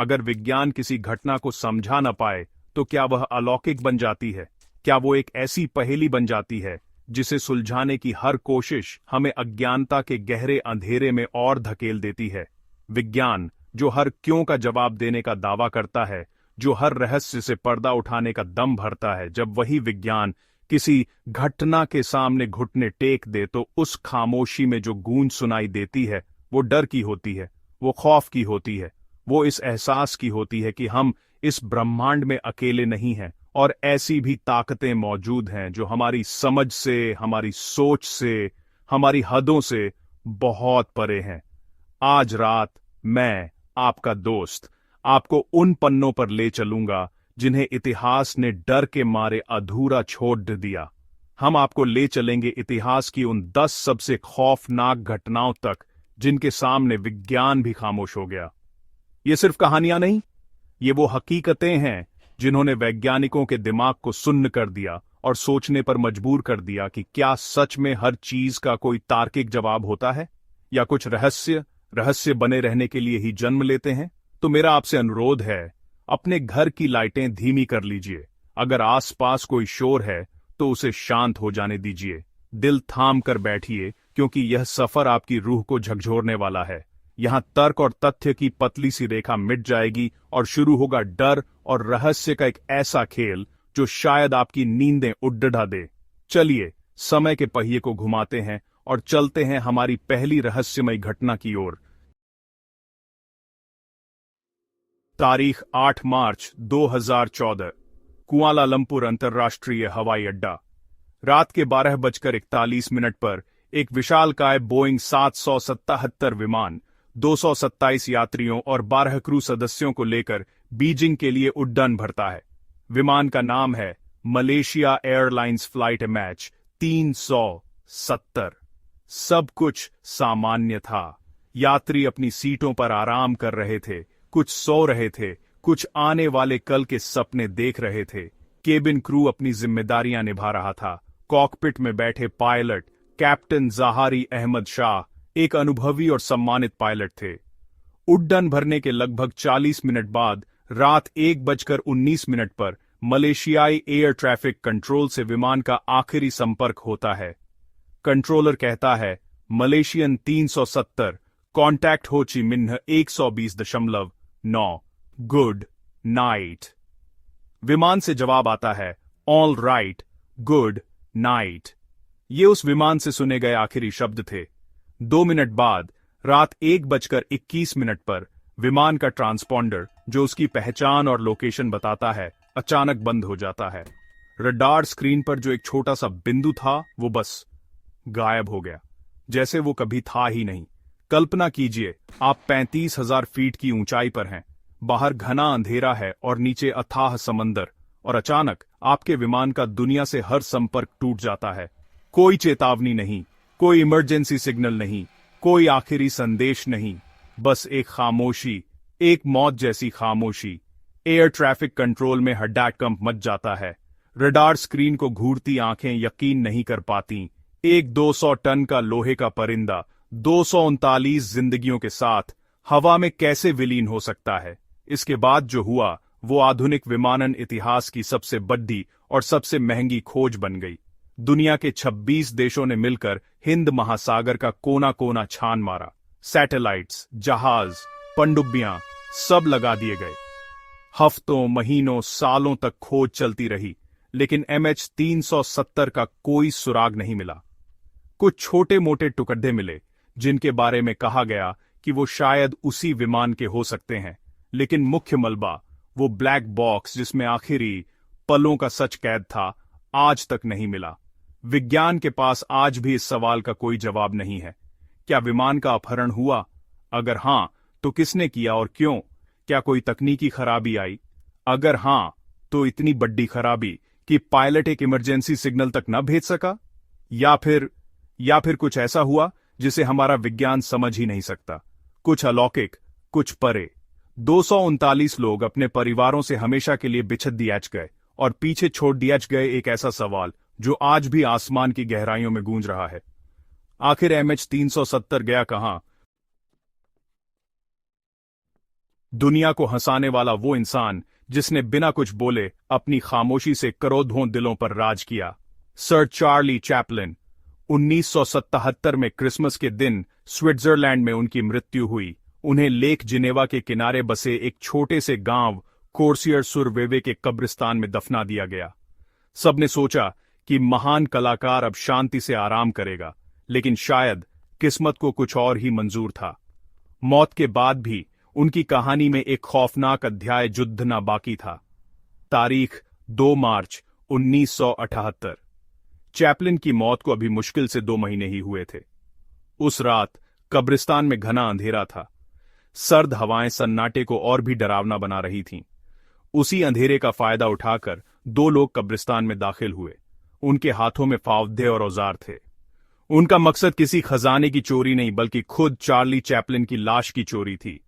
अगर विज्ञान किसी घटना को समझा न पाए तो क्या वह अलौकिक बन जाती है? क्या वो एक ऐसी पहेली बन जाती है जिसे सुलझाने की हर कोशिश हमें अज्ञानता के गहरे अंधेरे में और धकेल देती है? विज्ञान जो हर क्यों का जवाब देने का दावा करता है, जो हर रहस्य से पर्दा उठाने का दम भरता है, जब वही विज्ञान किसी घटना के सामने घुटने टेक दे तो उस खामोशी में जो गूंज सुनाई देती है वो डर की होती है, वो खौफ की होती है, वो इस एहसास की होती है कि हम इस ब्रह्मांड में अकेले नहीं हैं और ऐसी भी ताकतें मौजूद हैं जो हमारी समझ से, हमारी सोच से, हमारी हदों से बहुत परे हैं। आज रात मैं, आपका दोस्त, आपको उन पन्नों पर ले चलूंगा जिन्हें इतिहास ने डर के मारे अधूरा छोड़ दिया। हम आपको ले चलेंगे इतिहास की उन 10 सबसे खौफनाक घटनाओं तक जिनके सामने विज्ञान भी खामोश हो गया। ये सिर्फ कहानियां नहीं, ये वो हकीकतें हैं जिन्होंने वैज्ञानिकों के दिमाग को सुन्न कर दिया और सोचने पर मजबूर कर दिया कि क्या सच में हर चीज का कोई तार्किक जवाब होता है, या कुछ रहस्य बने रहने के लिए ही जन्म लेते हैं। तो मेरा आपसे अनुरोध है, अपने घर की लाइटें धीमी कर लीजिए। अगर आसपास कोई शोर है तो उसे शांत हो जाने दीजिए। दिल थाम कर बैठिए, क्योंकि यह सफर आपकी रूह को झकझोरने वाला है। यहां तर्क और तथ्य की पतली सी रेखा मिट जाएगी और शुरू होगा डर और रहस्य का एक ऐसा खेल जो शायद आपकी नींदें उड़ा दे। चलिए समय के पहिए को घुमाते हैं और चलते हैं हमारी पहली रहस्यमयी घटना की ओर। तारीख 8 मार्च 2014, कुआलालंपुर अंतर्राष्ट्रीय हवाई अड्डा। रात के 12:41 पर एक विशालकाय बोइंग 777 विमान 227 यात्रियों और 12 क्रू सदस्यों को लेकर बीजिंग के लिए उड्डान भरता है। विमान का नाम है मलेशिया एयरलाइंस फ्लाइट MH370। सब कुछ सामान्य था। यात्री अपनी सीटों पर आराम कर रहे थे, कुछ सो रहे थे, कुछ आने वाले कल के सपने देख रहे थे। केबिन क्रू अपनी जिम्मेदारियां निभा रहा था। कॉकपिट में बैठे पायलट कैप्टन जहारी अहमद शाह एक अनुभवी और सम्मानित पायलट थे। उड्डान भरने के लगभग 40 मिनट बाद रात 1:19 पर मलेशियाई एयर ट्रैफिक कंट्रोल से विमान का आखिरी संपर्क होता है। कंट्रोलर कहता है, मलेशियन 370, कॉन्टैक्ट हो ची मिन्ह 120.9, गुड नाइट। विमान से जवाब आता है, ऑल राइट, गुड नाइट। ये उस विमान से सुने गए आखिरी शब्द थे। 2 मिनट बाद रात 1:21 पर विमान का ट्रांसपॉन्डर, जो उसकी पहचान और लोकेशन बताता है, अचानक बंद हो जाता है। रडार स्क्रीन पर जो एक छोटा सा बिंदु था वो बस गायब हो गया, जैसे वो कभी था ही नहीं। कल्पना कीजिए, आप 35,000 फीट की ऊंचाई पर हैं, बाहर घना अंधेरा है और नीचे अथाह समंदर, और अचानक आपके विमान का दुनिया से हर संपर्क टूट जाता है। कोई चेतावनी नहीं, कोई इमरजेंसी सिग्नल नहीं, कोई आखिरी संदेश नहीं, बस एक खामोशी, एक मौत जैसी खामोशी। एयर ट्रैफिक कंट्रोल में हड्डाकंप मच जाता है। रडार स्क्रीन को घूरती आंखें यकीन नहीं कर पाती। एक 200 टन का लोहे का परिंदा 239 जिंदगियों के साथ हवा में कैसे विलीन हो सकता है? इसके बाद जो हुआ वो आधुनिक विमानन इतिहास की सबसे बड़ी और सबसे महंगी खोज बन गई। दुनिया के 26 देशों ने मिलकर हिंद महासागर का कोना कोना छान मारा। सैटेलाइट्स, जहाज, पनडुब्बियां सब लगा दिए गए। हफ्तों, महीनों, सालों तक खोज चलती रही, लेकिन MH370 का कोई सुराग नहीं मिला। कुछ छोटे मोटे टुकड़े मिले जिनके बारे में कहा गया कि वो शायद उसी विमान के हो सकते हैं, लेकिन मुख्य मलबा, वो ब्लैक बॉक्स जिसमें आखिरी पलों का सच कैद था, आज तक नहीं मिला। विज्ञान के पास आज भी इस सवाल का कोई जवाब नहीं है। क्या विमान का अपहरण हुआ? अगर हां, तो किसने किया और क्यों? क्या कोई तकनीकी खराबी आई? अगर हां, तो इतनी बड़ी खराबी कि पायलट एक इमरजेंसी सिग्नल तक न भेज सका? या फिर कुछ ऐसा हुआ जिसे हमारा विज्ञान समझ ही नहीं सकता। कुछ अलौकिक, कुछ परे। 239 लोग अपने परिवारों से हमेशा के लिए बिछड़ दिए गए और पीछे छोड़ दिए गए एक ऐसा सवाल जो आज भी आसमान की गहराइयों में गूंज रहा है। आखिर MH370 गया कहां? दुनिया को हंसाने वाला वो इंसान जिसने बिना कुछ बोले अपनी खामोशी से करोड़ों दिलों पर राज किया। Sir Charlie Chaplin. 1977 में क्रिसमस के दिन स्विट्जरलैंड में उनकी मृत्यु हुई। उन्हें लेक जिनेवा के किनारे बसे एक छोटे से गांव कोर्सियर सुर वेवे के कब्रिस्तान में दफना दिया गया। सबने सोचा कि महान कलाकार अब शांति से आराम करेगा, लेकिन शायद किस्मत को कुछ और ही मंजूर था। मौत के बाद भी उनकी कहानी में एक खौफनाक अध्याय युद्ध ना बाकी था। तारीख 2 मार्च 1978। चैपलिन की मौत को अभी मुश्किल से 2 महीने ही हुए थे। उस रात कब्रिस्तान में घना अंधेरा था। सर्द हवाएं सन्नाटे को और भी डरावना बना रही थीं। उसी अंधेरे का फायदा उठाकर 2 लोग कब्रिस्तान में दाखिल हुए। उनके हाथों में फावदे और औजार थे। उनका मकसद किसी खजाने की चोरी नहीं, बल्कि खुद चार्ली चैपलिन की लाश की चोरी थी।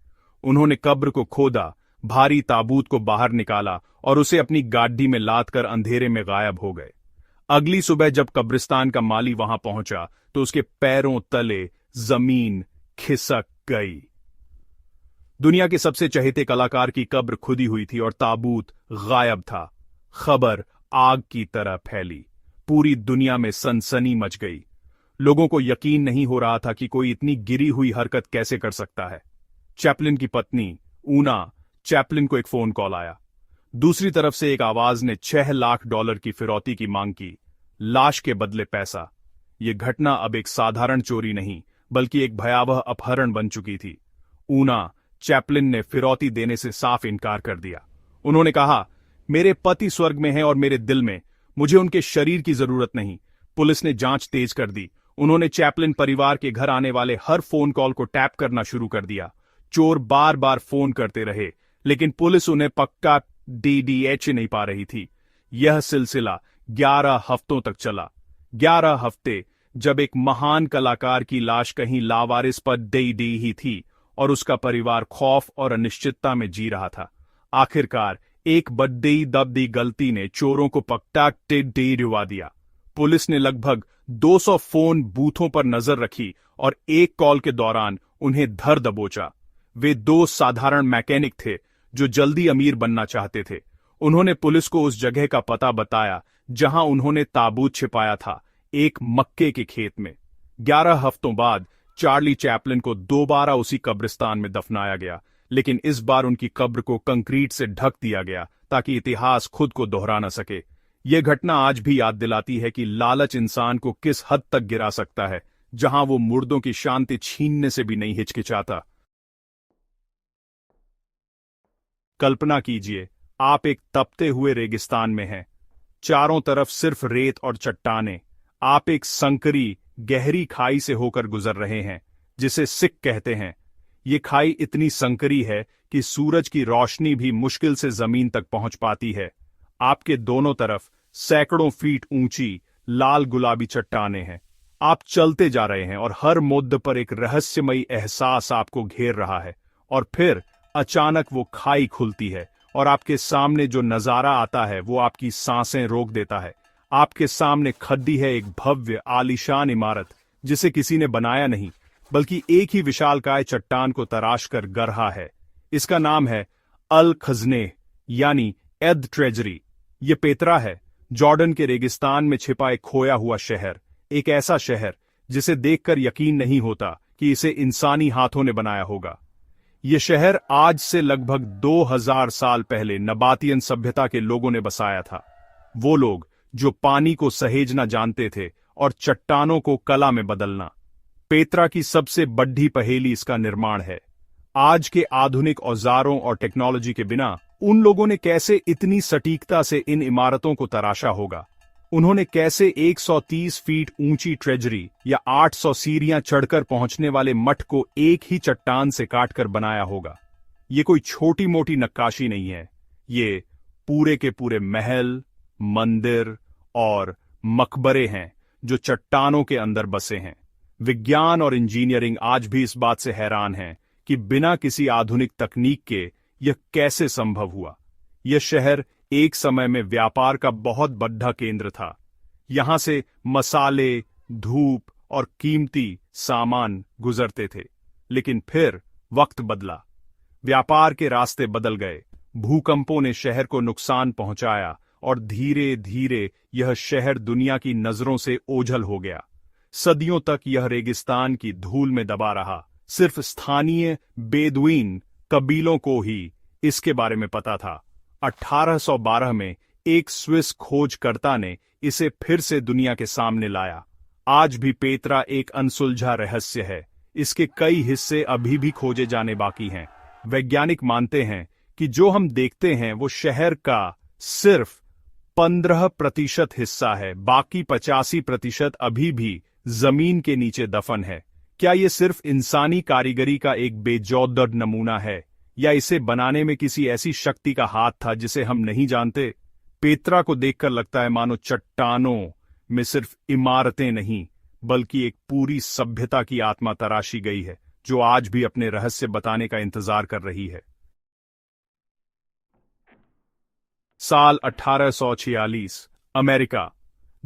उन्होंने कब्र को खोदा, भारी ताबूत को बाहर निकाला और उसे अपनी गाड़ी में लादकर अंधेरे में गायब हो गए। अगली सुबह जब कब्रिस्तान का माली वहां पहुंचा तो उसके पैरों तले जमीन खिसक गई। दुनिया के सबसे चहेते कलाकार की कब्र खुदी हुई थी और ताबूत गायब था। खबर आग की तरह फैली। पूरी दुनिया में सनसनी मच गई। लोगों को यकीन नहीं हो रहा था कि कोई इतनी गिरी हुई हरकत कैसे कर सकता है। चैपलिन की पत्नी ऊना चैपलिन को एक फोन कॉल आया। दूसरी तरफ से एक आवाज ने $6 लाख की फिरौती की मांग की, लाश के बदले पैसा। यह घटना अब एक साधारण चोरी नहीं, बल्कि एक भयावह अपहरण बन चुकी थी। ऊना चैपलिन ने फिरौती देने से साफ इनकार कर दिया। उन्होंने कहा, मेरे पति स्वर्ग में हैं और मेरे दिल में, मुझे उनके शरीर की जरूरत नहीं। पुलिस ने जांच तेज कर दी। उन्होंने चैपलिन परिवार के घर आने वाले हर फोन कॉल को टैप करना शुरू कर दिया। चोर बार बार फोन करते रहे, लेकिन पुलिस उन्हें पक्का DDH नहीं पा रही थी। यह सिलसिला 11 हफ्तों तक चला। 11 हफ्ते जब एक महान कलाकार की लाश कहीं लावारिस पर डी ही थी और उसका परिवार खौफ और अनिश्चितता में जी रहा था। आखिरकार एक बड्डी दबदी गलती ने चोरों को पक्का रुवा दिया। पुलिस ने लगभग 200 फोन बूथों पर नजर रखी और एक कॉल के दौरान उन्हें धर दबोचा। वे 2 साधारण मैकेनिक थे जो जल्दी अमीर बनना चाहते थे। उन्होंने पुलिस को उस जगह का पता बताया जहां उन्होंने ताबूत छिपाया था, एक मक्के के खेत में। 11 हफ्तों बाद चार्ली चैपलिन को दोबारा उसी कब्रिस्तान में दफनाया गया, लेकिन इस बार उनकी कब्र को कंक्रीट से ढक दिया गया ताकि इतिहास खुद को दोहरा न सके। यह घटना आज भी याद दिलाती है कि लालच इंसान को किस हद तक गिरा सकता है, जहां वो मुर्दों की शांति छीनने से भी नहीं हिचकिचाता। कल्पना कीजिए, आप एक तपते हुए रेगिस्तान में हैं। चारों तरफ सिर्फ रेत और चट्टानें। आप एक संकरी गहरी खाई से होकर गुजर रहे हैं, जिसे सिक कहते हैं। ये खाई इतनी संकरी है कि सूरज की रोशनी भी मुश्किल से जमीन तक पहुंच पाती है। आपके दोनों तरफ सैकड़ों फीट ऊंची लाल गुलाबी चट्टानें हैं। आप चलते जा रहे हैं और हर मोड़ पर एक रहस्यमयी एहसास आपको घेर रहा है। और फिर अचानक वो खाई खुलती है और आपके सामने जो नजारा आता है वो आपकी सांसें रोक देता है। आपके सामने खड़ी है एक भव्य आलीशान इमारत, जिसे किसी ने बनाया नहीं, बल्कि एक ही विशालकाय चट्टान को तराश कर गढ़ा है। इसका नाम है अल खजने, यानी एद ट्रेजरी। ये पेत्रा है, जॉर्डन के रेगिस्तान में छिपा एक खोया हुआ शहर। एक ऐसा शहर जिसे देखकर यकीन नहीं होता कि इसे इंसानी हाथों ने बनाया होगा। यह शहर आज से लगभग 2000 साल पहले नबातियन सभ्यता के लोगों ने बसाया था। वो लोग जो पानी को सहेजना जानते थे और चट्टानों को कला में बदलना। पेत्रा की सबसे बड़ी पहेली इसका निर्माण है। आज के आधुनिक औजारों और टेक्नोलॉजी के बिना उन लोगों ने कैसे इतनी सटीकता से इन इमारतों को तराशा होगा? उन्होंने कैसे 130 फीट ऊंची ट्रेजरी या 800 सीढ़ियां चढ़कर पहुंचने वाले मठ को एक ही चट्टान से काटकर बनाया होगा? ये कोई छोटी मोटी नक्काशी नहीं है। ये पूरे के पूरे महल, मंदिर और मकबरे हैं जो चट्टानों के अंदर बसे हैं। विज्ञान और इंजीनियरिंग आज भी इस बात से हैरान हैं कि बिना किसी आधुनिक तकनीक के यह कैसे संभव हुआ। यह शहर एक समय में व्यापार का बहुत बड़ा केंद्र था। यहां से मसाले, धूप और कीमती सामान गुजरते थे। लेकिन फिर वक्त बदला। व्यापार के रास्ते बदल गए, भूकंपों ने शहर को नुकसान पहुंचाया और धीरे धीरे यह शहर दुनिया की नजरों से ओझल हो गया। सदियों तक यह रेगिस्तान की धूल में दबा रहा। सिर्फ स्थानीय बेदुइन कबीलों को ही इसके बारे में पता था। 1812 में एक स्विस खोजकर्ता ने इसे फिर से दुनिया के सामने लाया। आज भी पेत्रा एक अनसुलझा रहस्य है। इसके कई हिस्से अभी भी खोजे जाने बाकी हैं। वैज्ञानिक मानते हैं कि जो हम देखते हैं वो शहर का सिर्फ 15% हिस्सा है, बाकी 85% अभी भी जमीन के नीचे दफन है। क्या ये सिर्फ इंसानी कारीगरी का एक बेजोड़ नमूना है, या इसे बनाने में किसी ऐसी शक्ति का हाथ था जिसे हम नहीं जानते? पेत्रा को देखकर लगता है मानो चट्टानों में सिर्फ इमारतें नहीं, बल्कि एक पूरी सभ्यता की आत्मा तराशी गई है, जो आज भी अपने रहस्य बताने का इंतजार कर रही है। साल 1846, अमेरिका।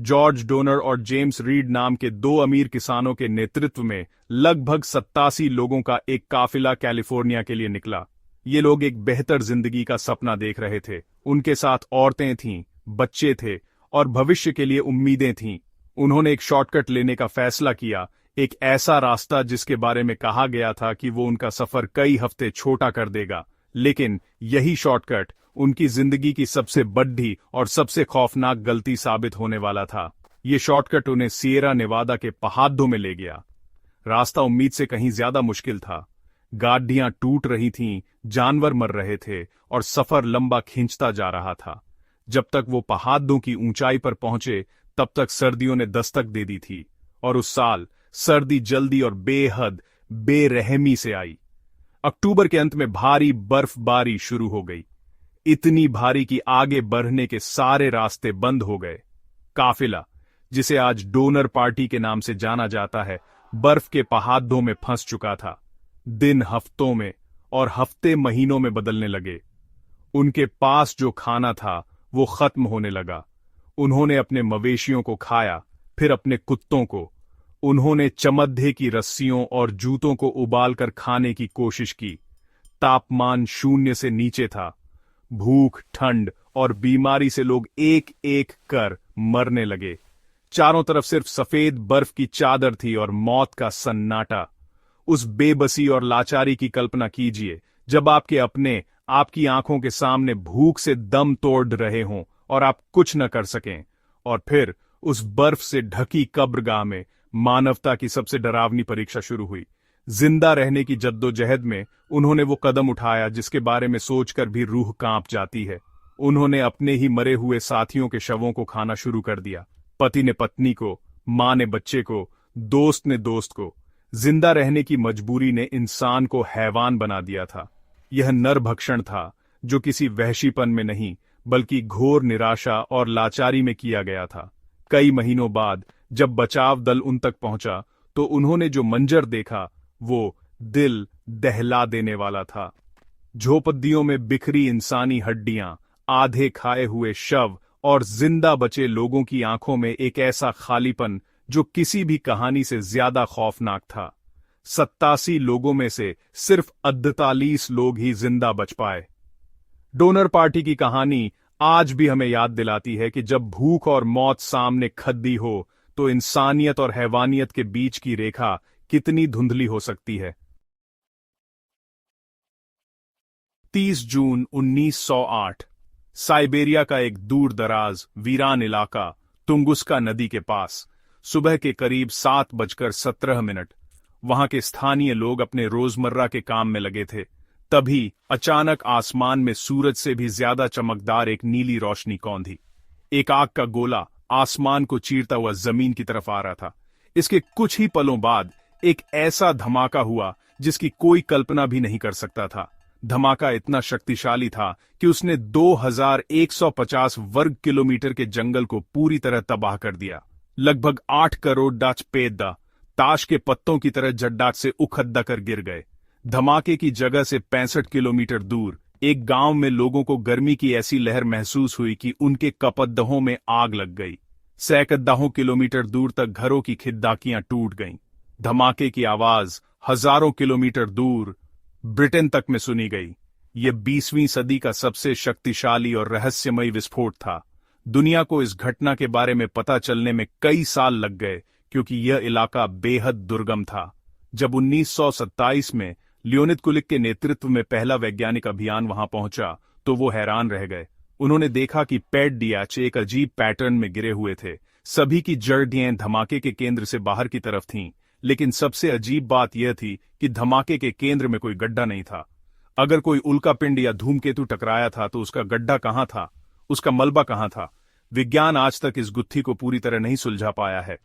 जॉर्ज डोनर और जेम्स रीड नाम के दो अमीर किसानों के नेतृत्व में लगभग 87 लोगों का एक काफिला कैलिफोर्निया के लिए निकला। ये लोग एक बेहतर जिंदगी का सपना देख रहे थे। उनके साथ औरतें थीं, बच्चे थे और भविष्य के लिए उम्मीदें थीं। उन्होंने एक शॉर्टकट लेने का फैसला किया, एक ऐसा रास्ता जिसके बारे में कहा गया था कि वो उनका सफर कई हफ्ते छोटा कर देगा। लेकिन यही शॉर्टकट उनकी जिंदगी की सबसे बड़ी और सबसे खौफनाक गलती साबित होने वाला था। ये शॉर्टकट उन्हें सिएरा नेवादा के पहाड़ों में ले गया। रास्ता उम्मीद से कहीं ज्यादा मुश्किल था। गाड़ियां टूट रही थीं, जानवर मर रहे थे और सफर लंबा खींचता जा रहा था। जब तक वो पहाड़ों की ऊंचाई पर पहुंचे, तब तक सर्दियों ने दस्तक दे दी थी। और उस साल सर्दी जल्दी और बेहद बेरहमी से आई। अक्टूबर के अंत में भारी बर्फबारी शुरू हो गई, इतनी भारी कि आगे बढ़ने के सारे रास्ते बंद हो गए। काफिला, जिसे आज डोनर पार्टी के नाम से जाना जाता है, बर्फ के पहाड़ों में फंस चुका था। दिन हफ्तों में और हफ्ते महीनों में बदलने लगे। उनके पास जो खाना था वो खत्म होने लगा। उन्होंने अपने मवेशियों को खाया, फिर अपने कुत्तों को। उन्होंने चमद्धे की रस्सियों और जूतों को उबालकर खाने की कोशिश की। तापमान 0 से नीचे था। भूख, ठंड और बीमारी से लोग एक एक कर मरने लगे। चारों तरफ सिर्फ सफेद बर्फ की चादर थी और मौत का सन्नाटा। उस बेबसी और लाचारी की कल्पना कीजिए, जब आपके अपने आपकी आंखों के सामने भूख से दम तोड़ रहे हों और आप कुछ न कर सकें। और फिर उस बर्फ से ढकी कब्रगाह में मानवता की सबसे डरावनी परीक्षा शुरू हुई। जिंदा रहने की जद्दोजहद में उन्होंने वो कदम उठाया जिसके बारे में सोचकर भी रूह कांप जाती है। उन्होंने अपने ही मरे हुए साथियों के शवों को खाना शुरू कर दिया। पति ने पत्नी को, मां ने बच्चे को, दोस्त ने दोस्त को। जिंदा रहने की मजबूरी ने इंसान को हैवान बना दिया था। यह नरभक्षण था जो किसी वहशीपन में नहीं, बल्कि घोर निराशा और लाचारी में किया गया था। कई महीनों बाद जब बचाव दल उन तक पहुंचा, तो उन्होंने जो मंजर देखा वो दिल दहला देने वाला था। झोपड़ियों में बिखरी इंसानी हड्डियां, आधे खाए हुए शव और जिंदा बचे लोगों की आंखों में एक ऐसा खालीपन जो किसी भी कहानी से ज्यादा खौफनाक था। 87 लोगों में से सिर्फ 48 लोग ही जिंदा बच पाए। डोनर पार्टी की कहानी आज भी हमें याद दिलाती है कि जब भूख और मौत सामने खड़ी हो, तो इंसानियत और हैवानियत के बीच की रेखा कितनी धुंधली हो सकती है। 30 जून 1908, साइबेरिया का एक दूर दराज वीरान इलाका, तुंगुस्का नदी के पास। सुबह के करीब 7:17। वहां के स्थानीय लोग अपने रोजमर्रा के काम में लगे थे। तभी अचानक आसमान में सूरज से भी ज्यादा चमकदार एक नीली रोशनी कौंधी। एक आग का गोला आसमान को चीरता हुआ जमीन की तरफ आ रहा था। इसके कुछ ही पलों बाद एक ऐसा धमाका हुआ जिसकी कोई कल्पना भी नहीं कर सकता था। धमाका इतना शक्तिशाली था कि उसने 2150 वर्ग किलोमीटर के जंगल को पूरी तरह तबाह कर दिया। लगभग 8 करोड़ डाच पेदा ताश के पत्तों की तरह जड्डाट से उखद्दा कर गिर गए। धमाके की जगह से 65 किलोमीटर दूर एक गांव में लोगों को गर्मी की ऐसी लहर महसूस हुई कि उनके कपदहों में आग लग गई। सैकड़ों किलोमीटर दूर तक घरों की खिड़कियां टूट गईं। धमाके की आवाज हजारों किलोमीटर दूर ब्रिटेन तक में सुनी गई। यह 20वीं सदी का सबसे शक्तिशाली और रहस्यमयी विस्फोट था। दुनिया को इस घटना के बारे में पता चलने में कई साल लग गए, क्योंकि यह इलाका बेहद दुर्गम था। जब 1927 में लियोनिद कुलिक के नेतृत्व में पहला वैज्ञानिक अभियान वहां पहुंचा तो वो हैरान रह गए। उन्होंने देखा कि पैड एक अजीब पैटर्न में गिरे हुए थे। सभी की जड़ें धमाके के केंद्र से बाहर की तरफ थीं, लेकिन सबसे अजीब बात यह थी कि धमाके के केंद्र में कोई गड्ढा नहीं था। अगर कोई उल्कापिंड या धूमकेतु टकराया था तो उसका गड्ढा कहां था, उसका मलबा कहां था? विज्ञान आज तक इस गुत्थी को पूरी तरह नहीं सुलझा पाया है।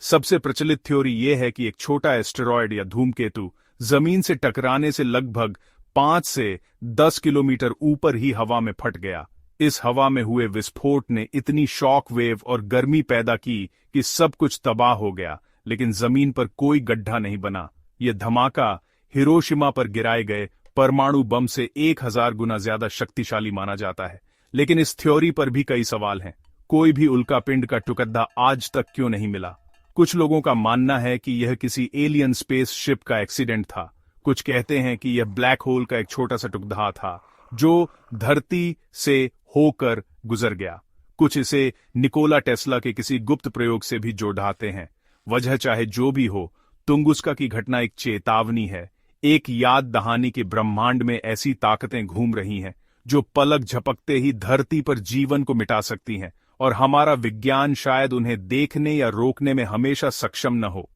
सबसे प्रचलित थ्योरी यह है कि एक छोटा एस्टेरॉयड या धूमकेतु जमीन से टकराने से लगभग 5 से 10 किलोमीटर ऊपर ही हवा में फट गया। इस हवा में हुए विस्फोट ने इतनी शॉक वेव और गर्मी पैदा की कि सब कुछ तबाह हो गया, लेकिन जमीन पर कोई गड्ढा नहीं बना। यह धमाका हिरोशिमा पर गिराए गए परमाणु बम से 1000 गुना ज्यादा शक्तिशाली माना जाता है। लेकिन इस थ्योरी पर भी कई सवाल हैं। कोई भी उल्कापिंड का टुकड़ा आज तक क्यों नहीं मिला? कुछ लोगों का मानना है कि यह किसी एलियन स्पेस शिप का एक्सीडेंट था। कुछ कहते हैं कि यह ब्लैक होल का एक छोटा सा टुकड़ा था जो धरती से होकर गुजर गया। कुछ इसे निकोला टेस्ला के किसी गुप्त प्रयोग से भी जोड़ते हैं। वजह चाहे जो भी हो, तुंगुस्का की घटना एक चेतावनी है, एक याद दहानी के ब्रह्मांड में ऐसी ताकतें घूम रही हैं जो पलक झपकते ही धरती पर जीवन को मिटा सकती हैं, और हमारा विज्ञान शायद उन्हें देखने या रोकने में हमेशा सक्षम न हो।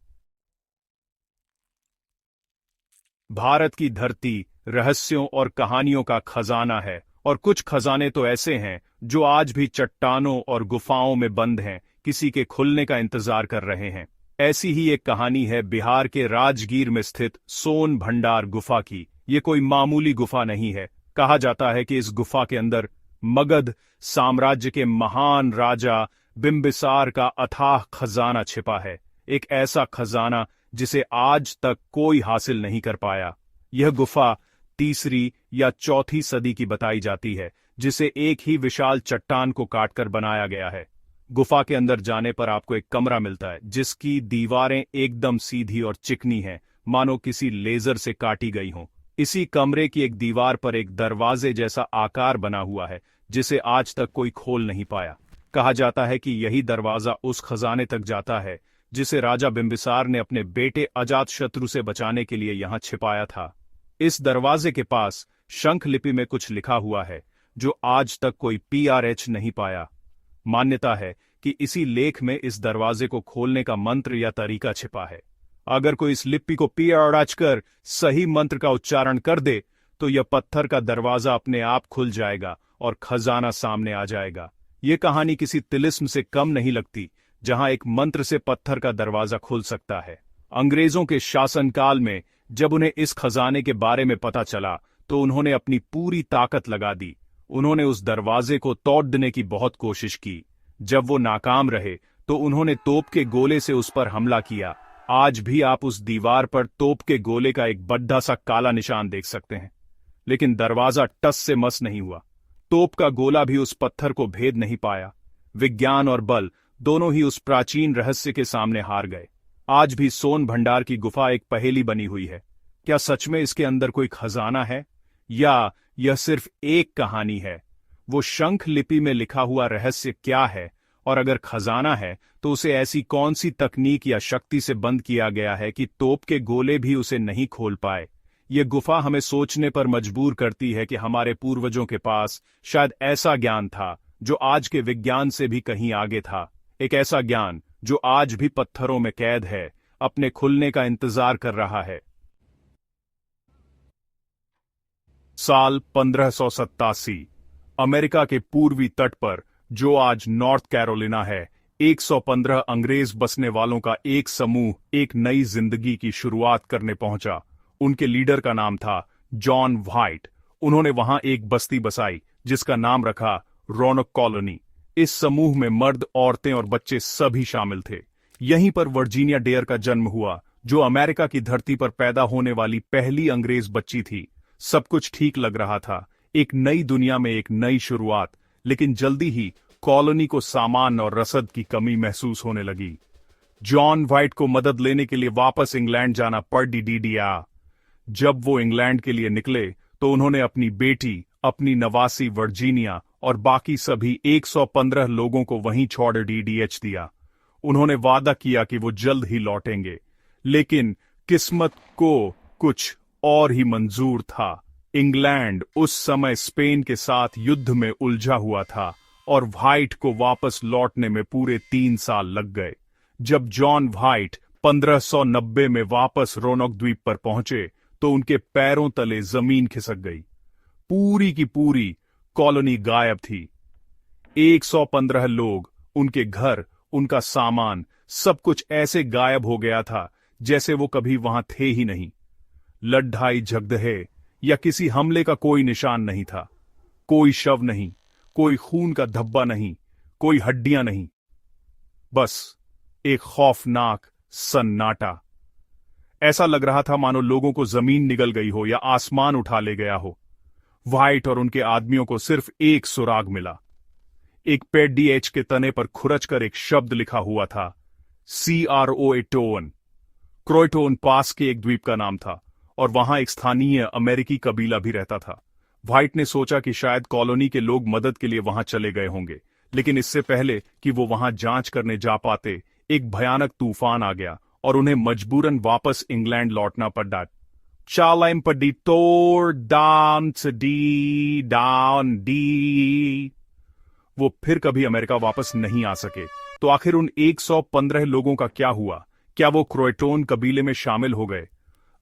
भारत की धरती रहस्यों और कहानियों का खजाना है, और कुछ खजाने तो ऐसे हैं जो आज भी चट्टानों और गुफाओं में बंद हैं, किसी के खुलने का इंतजार कर रहे हैं। ऐसी ही एक कहानी है बिहार के राजगीर में स्थित सोन भंडार गुफा की। ये कोई मामूली गुफा नहीं है। कहा जाता है कि इस गुफा के अंदर मगध साम्राज्य के महान राजा बिंबिसार का अथाह खजाना छिपा है। एक ऐसा खजाना जिसे आज तक कोई हासिल नहीं कर पाया। यह गुफा 3री या 4थी सदी की बताई जाती है, जिसे एक ही विशाल चट्टान को काटकर बनाया गया है। गुफा के अंदर जाने पर आपको एक कमरा मिलता है जिसकी दीवारें एकदम सीधी और चिकनी हैं, मानो किसी लेजर से काटी गई हों। इसी कमरे की एक दीवार पर एक दरवाजे जैसा आकार बना हुआ है जिसे आज तक कोई खोल नहीं पाया। कहा जाता है कि यही दरवाजा उस खजाने तक जाता है जिसे राजा बिंबिसार ने अपने बेटे अजातशत्रु से बचाने के लिए यहां छिपाया था। इस दरवाजे के पास शंख लिपि में कुछ लिखा हुआ है जो आज तक कोई PRH नहीं पाया। मान्यता है कि इसी लेख में इस दरवाजे को खोलने का मंत्र या तरीका छिपा है। अगर कोई इस लिपि को PRH कर सही मंत्र का उच्चारण कर दे तो यह पत्थर का दरवाजा अपने आप खुल जाएगा और खजाना सामने आ जाएगा। यह कहानी किसी तिलिस्म से कम नहीं लगती, जहां एक मंत्र से पत्थर का दरवाजा खुल सकता है। अंग्रेजों के शासनकाल में जब उन्हें इस खजाने के बारे में पता चला तो उन्होंने अपनी पूरी ताकत लगा दी। उन्होंने उस दरवाजे को तोड़ने की बहुत कोशिश की। जब वो नाकाम रहे तो उन्होंने तोप के गोले से उस पर हमला किया। आज भी आप उस दीवार पर तोप के गोले का एक बड़ा सा काला निशान देख सकते हैं, लेकिन दरवाजा टस से मस नहीं हुआ। तोप का गोला भी उस पत्थर को भेद नहीं पाया। विज्ञान और बल दोनों ही उस प्राचीन रहस्य के सामने हार गए। आज भी सोन भंडार की गुफा एक पहेली बनी हुई है। क्या सच में इसके अंदर कोई खजाना है, या यह सिर्फ एक कहानी है? वो शंख लिपि में लिखा हुआ रहस्य क्या है, और अगर खजाना है तो उसे ऐसी कौन सी तकनीक या शक्ति से बंद किया गया है कि तोप के गोले भी उसे नहीं खोल पाए? यह गुफा हमें सोचने पर मजबूर करती है कि हमारे पूर्वजों के पास शायद ऐसा ज्ञान था जो आज के विज्ञान से भी कहीं आगे था। एक ऐसा ज्ञान जो आज भी पत्थरों में कैद है, अपने खुलने का इंतजार कर रहा है। साल 1587 अमेरिका के पूर्वी तट पर, जो आज नॉर्थ कैरोलिना है, 115 अंग्रेज बसने वालों का एक समूह एक नई जिंदगी की शुरुआत करने पहुंचा। उनके लीडर का नाम था जॉन व्हाइट। उन्होंने वहां एक बस्ती बसाई जिसका नाम रखा रॉनक कॉलोनी। इस समूह में मर्द, औरतें और बच्चे सभी शामिल थे। यहीं पर वर्जीनिया डेयर का जन्म हुआ, जो अमेरिका की धरती पर पैदा होने वाली पहली अंग्रेज बच्ची थी। सब कुछ ठीक लग रहा था, एक नई दुनिया में एक नई शुरुआत। लेकिन जल्दी ही कॉलोनी को सामान और रसद की कमी महसूस होने लगी। जॉन व्हाइट को मदद लेने के लिए वापस इंग्लैंड जाना पड़ दिया। जब वो इंग्लैंड के लिए निकले तो उन्होंने अपनी बेटी, अपनी नवासी वर्जीनिया और बाकी सभी 115 लोगों को वहीं छोड़ डीडीएच दिया। उन्होंने वादा किया कि वो जल्द ही लौटेंगे, लेकिन किस्मत को कुछ और ही मंजूर था। इंग्लैंड उस समय स्पेन के साथ युद्ध में उलझा हुआ था और व्हाइट को वापस लौटने में पूरे 3 साल लग गए। जब जॉन व्हाइट 1590 में वापस रोनोक द्वीप पर पहुंचे तो उनके पैरों तले जमीन खिसक गई। पूरी की पूरी कॉलोनी गायब थी। 115 लोग, उनके घर, उनका सामान, सब कुछ ऐसे गायब हो गया था जैसे वो कभी वहां थे ही नहीं। लड़ाई झगड़े या किसी हमले का कोई निशान नहीं था। कोई शव नहीं, कोई खून का धब्बा नहीं, कोई हड्डियां नहीं, बस एक खौफनाक सन्नाटा। ऐसा लग रहा था मानो लोगों को जमीन निगल गई हो या आसमान उठा ले गया हो। व्हाइट और उनके आदमियों को सिर्फ एक सुराग मिला। एक पेडीएच के तने पर खुरच कर एक शब्द लिखा हुआ था, क्रोएटोन। क्रोएटोन पास के एक द्वीप का नाम था और वहां एक स्थानीय अमेरिकी कबीला भी रहता था। व्हाइट ने सोचा कि शायद कॉलोनी के लोग मदद के लिए वहां चले गए होंगे, लेकिन इससे पहले कि वो वहां जांच करने जा पाते, एक भयानक तूफान आ गया और उन्हें मजबूरन वापस इंग्लैंड लौटना पड़ा। चालाइम पड़ी तोड़ डाउन डी डाउन डी। वो फिर कभी अमेरिका वापस नहीं आ सके। तो आखिर उन 115 लोगों का क्या हुआ? क्या वो क्रोएटोन कबीले में शामिल हो गए?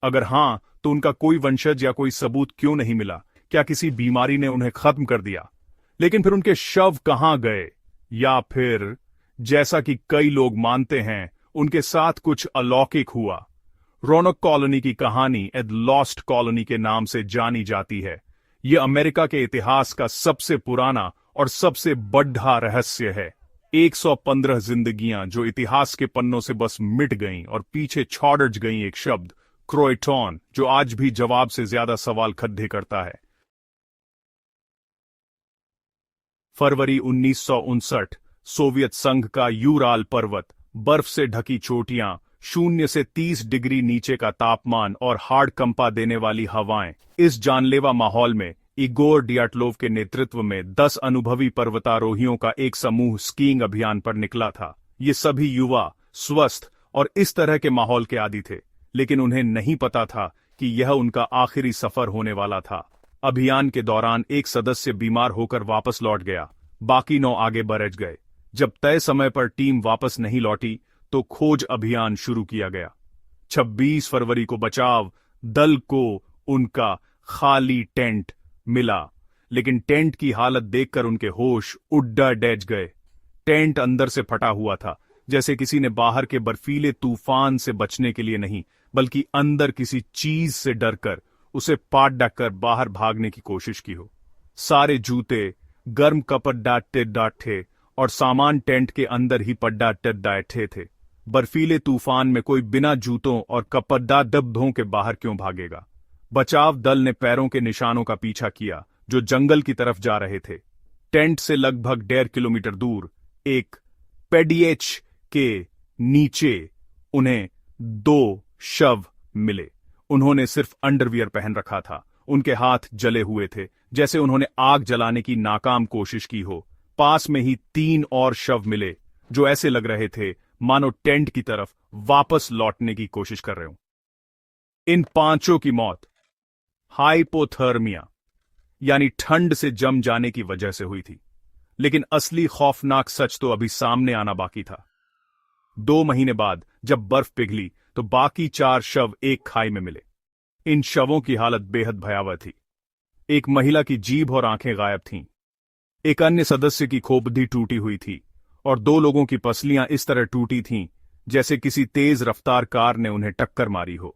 अगर हां, तो उनका कोई वंशज या कोई सबूत क्यों नहीं मिला? क्या किसी बीमारी ने उन्हें खत्म कर दिया? लेकिन फिर उनके शव कहां गए? या फिर जैसा कि कई लोग मानते हैं, उनके साथ कुछ अलौकिक हुआ। रोनोक कॉलोनी की कहानी एद लॉस्ट कॉलोनी के नाम से जानी जाती है। यह अमेरिका के इतिहास का सबसे पुराना और सबसे बड़ा रहस्य है। 115 जिंदगियां जो इतिहास के पन्नों से बस मिट गईं और पीछे छोड़ गईं एक शब्द, क्रोएटोन, जो आज भी जवाब से ज्यादा सवाल खड़े करता है। फरवरी 1959, सोवियत संघ का यूराल पर्वत, बर्फ से ढकी चोटियां, 0 से 30 डिग्री नीचे का तापमान और हार्ड कंपा देने वाली हवाएं। इस जानलेवा माहौल में इगोर डियाटलोव के नेतृत्व में 10 अनुभवी पर्वतारोहियों का एक समूह स्कीइंग अभियान पर निकला था। ये सभी युवा, स्वस्थ और इस तरह के माहौल के आदी थे, लेकिन उन्हें नहीं पता था कि यह उनका आखिरी सफर होने वाला था। अभियान के दौरान एक सदस्य बीमार होकर वापस लौट गया, बाकी 9 आगे बढ़ गए। जब तय समय पर टीम वापस नहीं लौटी तो खोज अभियान शुरू किया गया। 26 फरवरी को बचाव दल को उनका खाली टेंट मिला, लेकिन टेंट की हालत देखकर उनके होश उड्डा डैज गए। टेंट अंदर से फटा हुआ था, जैसे किसी ने बाहर के बर्फीले तूफान से बचने के लिए नहीं, बल्कि अंदर किसी चीज से डरकर उसे पाट डाकर बाहर भागने की कोशिश की हो। सारे जूते गर्म कपड़ डाटे और सामान टेंट के अंदर ही पड्डा डाटे थे। बर्फीले तूफान में कोई बिना जूतों और कपड़ा डब्बों के बाहर क्यों भागेगा? बचाव दल ने पैरों के निशानों का पीछा किया जो जंगल की तरफ जा रहे थे। टेंट से लगभग 1.5 किलोमीटर दूर एक पेडीएच के नीचे उन्हें 2 शव मिले। उन्होंने सिर्फ अंडरवियर पहन रखा था। उनके हाथ जले हुए थे, जैसे उन्होंने आग जलाने की नाकाम कोशिश की हो। पास में ही 3 और शव मिले जो ऐसे लग रहे थे मानो टेंट की तरफ वापस लौटने की कोशिश कर रहे हो। इन 5 की मौत हाइपोथर्मिया यानी ठंड से जम जाने की वजह से हुई थी। लेकिन असली खौफनाक सच तो अभी सामने आना बाकी था। 2 महीने बाद जब बर्फ पिघली तो बाकी 4 शव एक खाई में मिले। इन शवों की हालत बेहद भयावह थी। एक महिला की जीभ और आंखें गायब थीं। एक अन्य सदस्य की खोपड़ी टूटी हुई थी और 2 लोगों की पसलियां इस तरह टूटी थीं जैसे किसी तेज रफ्तार कार ने उन्हें टक्कर मारी हो।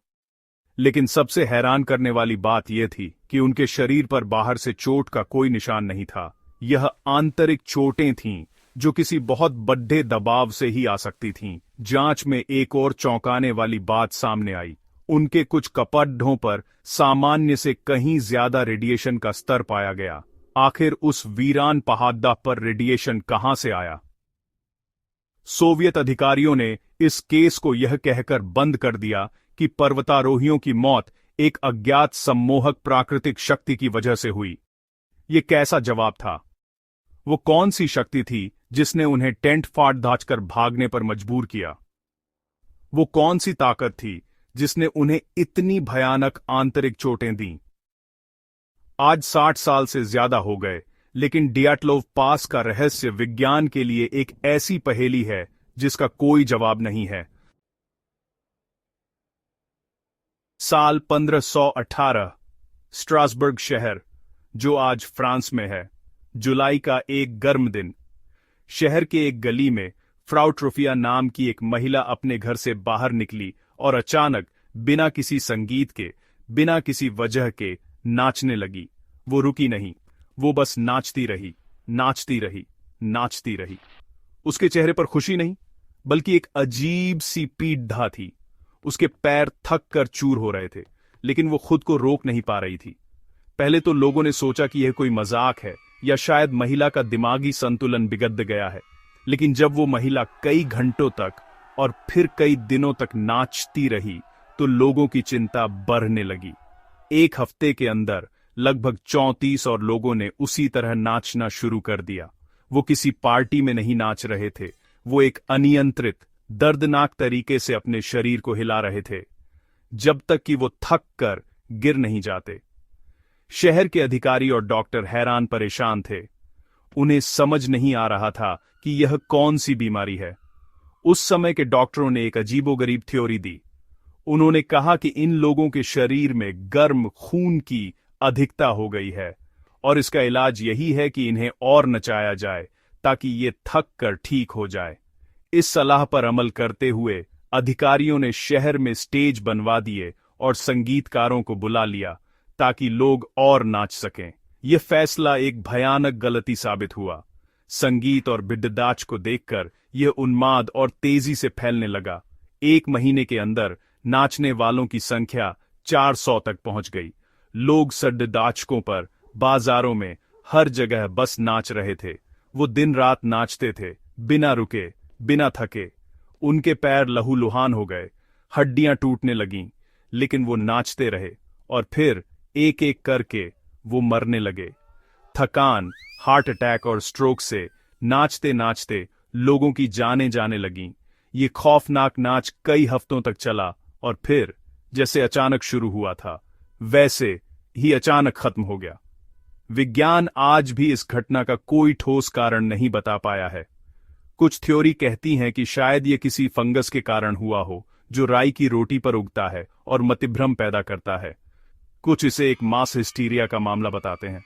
लेकिन सबसे हैरान करने वाली बात यह थी कि उनके शरीर पर बाहर से चोट का कोई निशान नहीं था। यह आंतरिक चोटें थीं जो किसी बहुत बड़े दबाव से ही आ सकती थीं। जांच में एक और चौंकाने वाली बात सामने आई। उनके कुछ कपड़ों पर सामान्य से कहीं ज्यादा रेडिएशन का स्तर पाया गया। आखिर उस वीरान पहाड़ पर रेडिएशन कहां से आया? सोवियत अधिकारियों ने इस केस को यह कहकर बंद कर दिया कि पर्वतारोहियों की मौत एक अज्ञात सम्मोहक प्राकृतिक शक्ति की वजह से हुई। ये कैसा जवाब था? वो कौन सी शक्ति थी जिसने उन्हें टेंट फाड़ दाचकर भागने पर मजबूर किया? वो कौन सी ताकत थी जिसने उन्हें इतनी भयानक आंतरिक चोटें दीं? आज 60 साल से ज्यादा हो गए, लेकिन डियाटलोव पास का रहस्य विज्ञान के लिए एक ऐसी पहेली है जिसका कोई जवाब नहीं है। साल 1518, स्ट्रासबर्ग शहर, जो आज फ्रांस में है। जुलाई का एक गर्म दिन। शहर के एक गली में फ्राउ ट्रोफिया नाम की एक महिला अपने घर से बाहर निकली और अचानक बिना किसी संगीत के, बिना किसी वजह के नाचने लगी। वो रुकी नहीं, वो बस नाचती रही, नाचती रही, नाचती रही। उसके चेहरे पर खुशी नहीं, बल्कि एक अजीब सी पीड़ा थी। उसके पैर थक कर चूर हो रहे थे, लेकिन वो खुद को रोक नहीं पा रही थी। पहले तो लोगों ने सोचा कि यह कोई मजाक है या शायद महिला का दिमागी संतुलन बिगड़ गया है। लेकिन जब वो महिला कई घंटों तक और फिर कई दिनों तक नाचती रही, तो लोगों की चिंता बढ़ने लगी। एक हफ्ते के अंदर लगभग 34 और लोगों ने उसी तरह नाचना शुरू कर दिया। वो किसी पार्टी में नहीं नाच रहे थे, वो एक अनियंत्रित, दर्दनाक तरीके से अपने शरीर को हिला रहे थे, जब तक कि वो थक कर गिर नहीं जाते। शहर के अधिकारी और डॉक्टर हैरान परेशान थे। उन्हें समझ नहीं आ रहा था कि यह कौन सी बीमारी है। उस समय के डॉक्टरों ने एक अजीबोगरीब थ्योरी दी। उन्होंने कहा कि इन लोगों के शरीर में गर्म खून की अधिकता हो गई है और इसका इलाज यही है कि इन्हें और नचाया जाए ताकि ये थक कर ठीक हो जाए। इस सलाह पर अमल करते हुए अधिकारियों ने शहर में स्टेज बनवा दिए और संगीतकारों को बुला लिया ताकि लोग और नाच सकें। यह फैसला एक भयानक गलती साबित हुआ। संगीत और बिड्डाच को देखकर यह उन्माद और तेजी से फैलने लगा। एक महीने के अंदर नाचने वालों की संख्या 400 तक पहुंच गई। लोग सड्डाचकों पर, बाजारों में, हर जगह बस नाच रहे थे। वो दिन रात नाचते थे, बिना रुके, बिना थके। उनके पैर लहूलुहान हो गए, हड्डियां टूटने लगीं, लेकिन वो नाचते रहे और फिर एक एक करके वो मरने लगे। थकान, हार्ट अटैक और स्ट्रोक से नाचते नाचते लोगों की जानें जाने लगीं। ये खौफनाक नाच कई हफ्तों तक चला और फिर जैसे अचानक शुरू हुआ था, वैसे ही अचानक खत्म हो गया। विज्ञान आज भी इस घटना का कोई ठोस कारण नहीं बता पाया है। कुछ थ्योरी कहती हैं कि शायद ये किसी फंगस के कारण हुआ हो, जो राई की रोटी पर उगता है और मतिभ्रम पैदा करता है। कुछ इसे एक मास हिस्टीरिया का मामला बताते हैं।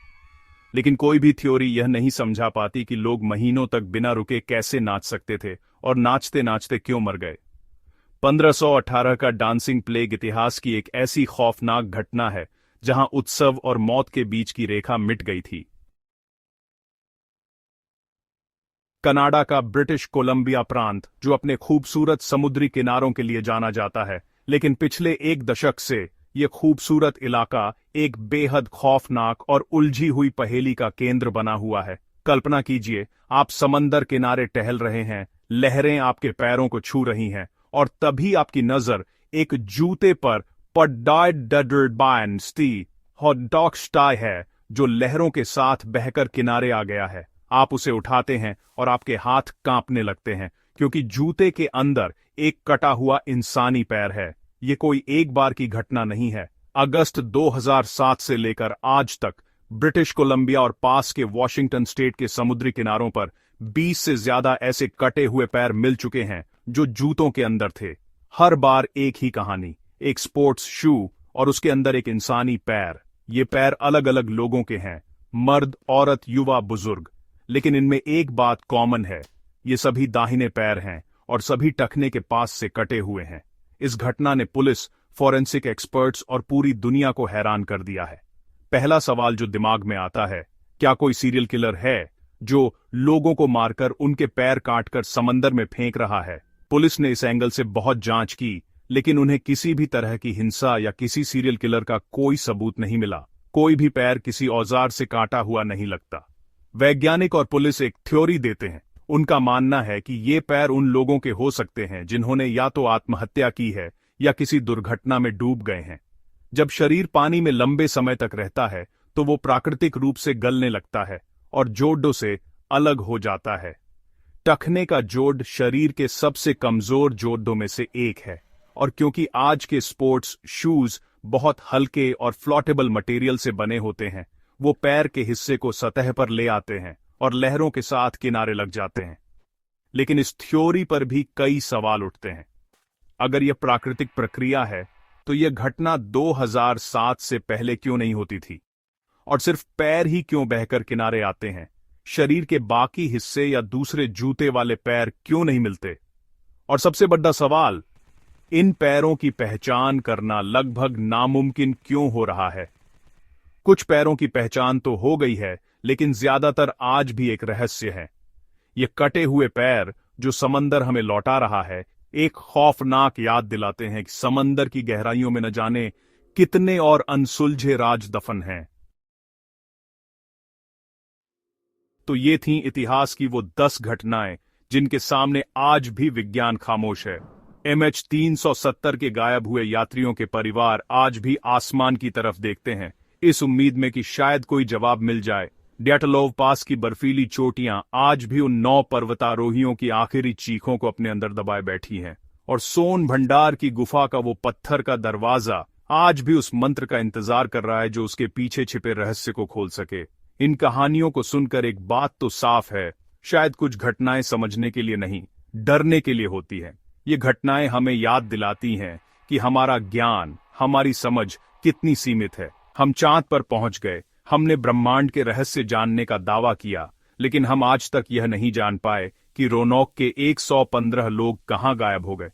लेकिन कोई भी थ्योरी यह नहीं समझा पाती कि लोग महीनों तक बिना रुके कैसे नाच सकते थे और नाचते नाचते क्यों मर गए। 1518 का डांसिंग प्लेग इतिहास की एक ऐसी खौफनाक घटना है जहां उत्सव और मौत के बीच की रेखा मिट गई थी। कनाडा का ब्रिटिश कोलंबिया प्रांत, जो अपने खूबसूरत समुद्री किनारों के लिए जाना जाता है, लेकिन पिछले एक दशक से यह खूबसूरत इलाका एक बेहद खौफनाक और उलझी हुई पहेली का केंद्र बना हुआ है। कल्पना कीजिए, आप समंदर किनारे टहल रहे हैं, लहरें आपके पैरों को छू रही हैं, और तभी आपकी नजर एक जूते पर है जो लहरों के साथ बहकर किनारे आ गया है। आप उसे उठाते हैं और आपके हाथ कांपने लगते हैं, क्योंकि जूते के अंदर एक कटा हुआ इंसानी पैर है। ये कोई एक बार की घटना नहीं है। अगस्त 2007 से लेकर आज तक ब्रिटिश कोलंबिया और पास के वॉशिंगटन स्टेट के समुद्री किनारों पर 20 से ज्यादा ऐसे कटे हुए पैर मिल चुके हैं जो जूतों के अंदर थे। हर बार एक ही कहानी, एक स्पोर्ट्स शू और उसके अंदर एक इंसानी पैर। ये पैर अलग अलग लोगों के हैं, मर्द, औरत, युवा, बुजुर्ग, लेकिन इनमें एक बात कॉमन है, ये सभी दाहिने पैर हैं और सभी टखने के पास से कटे हुए हैं। इस घटना ने पुलिस, फॉरेंसिक एक्सपर्ट्स और पूरी दुनिया को हैरान कर दिया है। पहला सवाल जो दिमाग में आता है, क्या कोई सीरियल किलर है जो लोगों को मारकर उनके पैर काटकर समंदर में फेंक रहा है? पुलिस ने इस एंगल से बहुत जांच की, लेकिन उन्हें किसी भी तरह की हिंसा या किसी सीरियल किलर का कोई सबूत नहीं मिला। कोई भी पैर किसी औजार से काटा हुआ नहीं लगता। वैज्ञानिक और पुलिस एक थ्योरी देते हैं। उनका मानना है कि ये पैर उन लोगों के हो सकते हैं जिन्होंने या तो आत्महत्या की है या किसी दुर्घटना में डूब गए हैं। जब शरीर पानी में लंबे समय तक रहता है तो वो प्राकृतिक रूप से गलने लगता है और जोड़ों से अलग हो जाता है। टखने का जोड़ शरीर के सबसे कमजोर जोड़ों में से एक है, और क्योंकि आज के स्पोर्ट्स शूज बहुत हल्के और फ्लोटेबल मटेरियल से बने होते हैं, वो पैर के हिस्से को सतह पर ले आते हैं और लहरों के साथ किनारे लग जाते हैं। लेकिन इस थ्योरी पर भी कई सवाल उठते हैं। अगर यह प्राकृतिक प्रक्रिया है तो यह घटना 2007 से पहले क्यों नहीं होती थी? और सिर्फ पैर ही क्यों बहकर किनारे आते हैं? शरीर के बाकी हिस्से या दूसरे जूते वाले पैर क्यों नहीं मिलते? और सबसे बड़ा सवाल, इन पैरों की पहचान करना लगभग नामुमकिन क्यों हो रहा है? कुछ पैरों की पहचान तो हो गई है, लेकिन ज्यादातर आज भी एक रहस्य है। ये कटे हुए पैर जो समंदर हमें लौटा रहा है, एक खौफनाक याद दिलाते हैं कि समंदर की गहराइयों में न जाने कितने और अनसुलझे राज दफन हैं। तो ये थीं इतिहास की वो 10 घटनाएं जिनके सामने आज भी विज्ञान खामोश है। MH370 के गायब हुए यात्रियों के परिवार आज भी आसमान की तरफ देखते हैं, इस उम्मीद में कि शायद कोई जवाब मिल जाए। ड्याटलोव पास की बर्फीली चोटियां आज भी उन 9 पर्वतारोहियों की आखिरी चीखों को अपने अंदर दबाए बैठी हैं, और सोन भंडार की गुफा का वो पत्थर का दरवाजा आज भी उस मंत्र का इंतजार कर रहा है जो उसके पीछे छिपे रहस्य को खोल सके। इन कहानियों को सुनकर एक बात तो साफ है, शायद कुछ घटनाएं समझने के लिए नहीं, डरने के लिए होती हैं। ये घटनाएं हमें याद दिलाती हैं कि हमारा ज्ञान, हमारी समझ कितनी सीमित है। हम चांद पर पहुंच गए, हमने ब्रह्मांड के रहस्य जानने का दावा किया, लेकिन हम आज तक यह नहीं जान पाए कि रोनॉक के 115 लोग कहां गायब हो गए।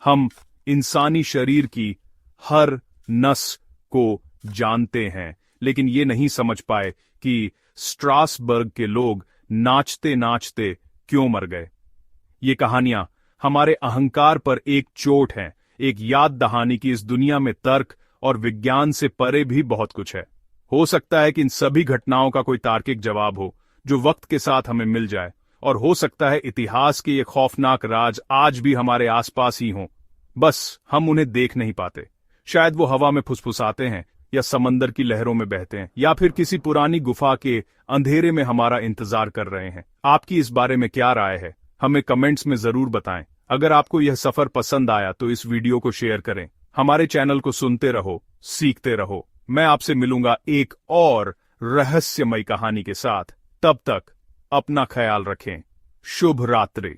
हम इंसानी शरीर की हर नस को जानते हैं, लेकिन ये नहीं समझ पाए कि स्ट्रासबर्ग के लोग नाचते नाचते क्यों मर गए। ये कहानियां हमारे अहंकार पर एक चोट हैं, एक याद दहानी की इस दुनिया में तर्क और विज्ञान से परे भी बहुत कुछ है। हो सकता है कि इन सभी घटनाओं का कोई तार्किक जवाब हो जो वक्त के साथ हमें मिल जाए, और हो सकता है इतिहास के ये खौफनाक राज आज भी हमारे आसपास ही हों, बस हम उन्हें देख नहीं पाते। शायद वो हवा में फुसफुसाते हैं, या समंदर की लहरों में बहते हैं, या फिर किसी पुरानी गुफा के अंधेरे में हमारा इंतजार कर रहे हैं। आपकी इस बारे में क्या राय है? हमें कमेंट्स में जरूर बताएं। अगर आपको यह सफर पसंद आया तो इस वीडियो को शेयर करें। हमारे चैनल को सुनते रहो, सीखते रहो। मैं आपसे मिलूंगा एक और रहस्यमय कहानी के साथ। तब तक अपना ख्याल रखें। शुभ रात्रि।